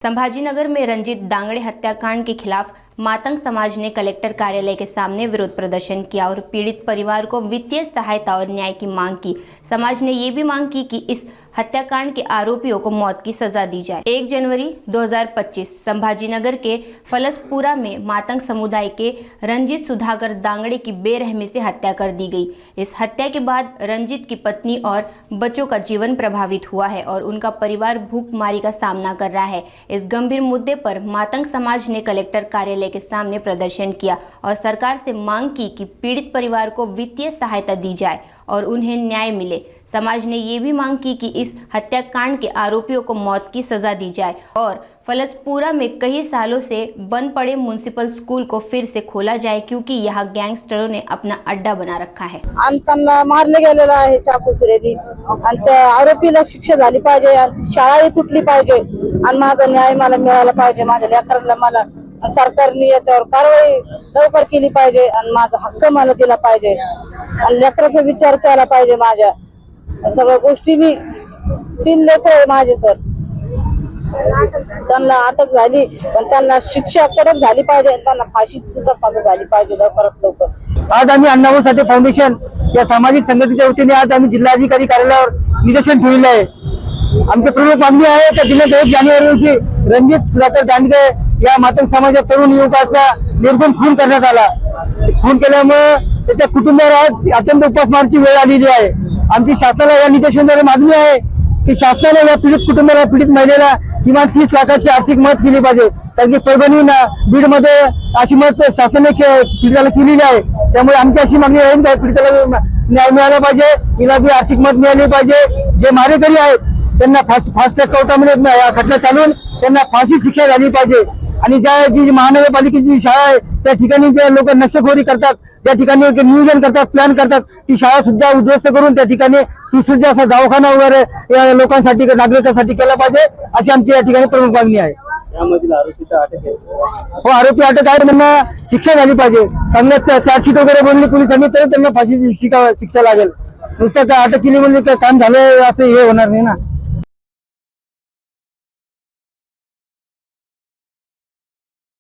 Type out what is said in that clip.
संभाजीनगर में रंजीत दांगड़े हत्याकांड के खिलाफ मातंग समाज ने कलेक्टर कार्यालय के सामने विरोध प्रदर्शन किया और पीड़ित परिवार को वित्तीय सहायता और न्याय की मांग की। समाज ने ये भी मांग की कि इस हत्याकांड के आरोपियों को मौत की सजा दी जाए। 1 जनवरी 2025 संभाजीनगर के फलसपुरा में मातंग समुदाय के रंजीत सुधाकर दांगड़े की बेरहमी से हत्या कर दी गई। इस हत्या के बाद रंजीत की पत्नी और बच्चों का जीवन प्रभावित हुआ है और उनका परिवार भूखमरी का सामना कर रहा है। इस गंभीर मुद्दे पर मातंग समाज ने कलेक्टर कार्यालय के सामने प्रदर्शन किया और सरकार से मांग की कि पीड़ित परिवार को वित्तीय सहायता दी जाए और उन्हें न्याय मिले। समाज ने ये भी मांग की कि इस हत्याकांड के आरोपियों को मौत की सजा दी जाए और फलसपुरा में कई सालों से बंद पड़े म्युनिसिपल स्कूल को फिर से खोला जाए, क्योंकि यहाँ गैंगस्टरों ने अपना अड्डा बना रखा है। त्यांना मारले गेलेलं आहे चाकूसुरेनी आणि त्या आरोपीला शिक्षा झाली पाहिजे आणि शाळा तुटली पाहिजे आणि माझा न्याय मला मिळाला पाहिजे। माझ्या लेकराला मला सरकारने याच्यावर कारवाई लवकर केली पाहिजे आणि माझा हक्क मला दिला पाहिजे आणि लेकराचा विचार केला पाहिजे। माझ्या सगळ्या गोष्टी मी 3 लेकर आहे माझे सर, त्यांना अटक झाली पण त्यांना शिक्षा कडक झाली पाहिजे, त्यांना फाशी सुद्धा सजा झाली पाहिजे लवकरात लवकर। आज आम्ही अण्णाभाऊ साठे फाउंडेशन या सामाजिक संघटनेच्या वतीने आज आम्ही जिल्हाधिकारी कार्यालयावर निदर्शन ठेवले आहे। आमची प्रमुख मागणी आहे की दिनांक 1 जानेवारी रोजी रंजीत सुधाकर दांडगे या मातंग समाजाच्या तरुण युवकाचा निर्गुण खून करण्यात आला। खून केल्यामुळे त्याच्या कुटुंबावर आज अत्यंत उपासमारची वेळ आलेली आहे। आमची शासनाला या निदर्शनाद्वारे मागणी आहे की शासनाने या पीडित कुटुंबाला, पीडित महिलेला किमान 30 लाखाची आर्थिक मदत केली पाहिजे, कारण की परभणी बीड मध्ये अशी मदत शासनाने पीडिताला केलेली आहे। त्यामुळे आमची अशी मागणी आहे की पीडिताला न्याय मिळाला पाहिजे, तिला बी आर्थिक मदत मिळाली पाहिजे। जे मारेकरी आहेत त्यांना फास्ट ट्रॅक कोर्टामध्ये खटला चालवून त्यांना फाशी शिक्षा झाली पाहिजे आणि जी महानगरपालिकेची शाळा आहे त्या ठिकाणी जे लोक नशेखोरी करतात, त्या ठिकाणी नियोजन करतात, प्लॅन करतात, ती शाळा सुद्धा उद्ध्वस्त करून त्या ठिकाणी सुसज्ज असा दवाखाना वगैरे या लोकांसाठी, नागरिकांसाठी केला पाहिजे, अशी आमची या ठिकाणी प्रमुख मागणी आहे। यामधील आरोपीचा अटक आहे? हो, आरोपी अटक आहे, त्यांना शिक्षा झाली पाहिजे। चांगल्या चार्जशीट वगैरे बनली पोलिसांनी तर त्यांना फाशीची शिक्षा लागेल। नुसतं अटक केली म्हणजे काम झालं असं हे होणार नाही ना।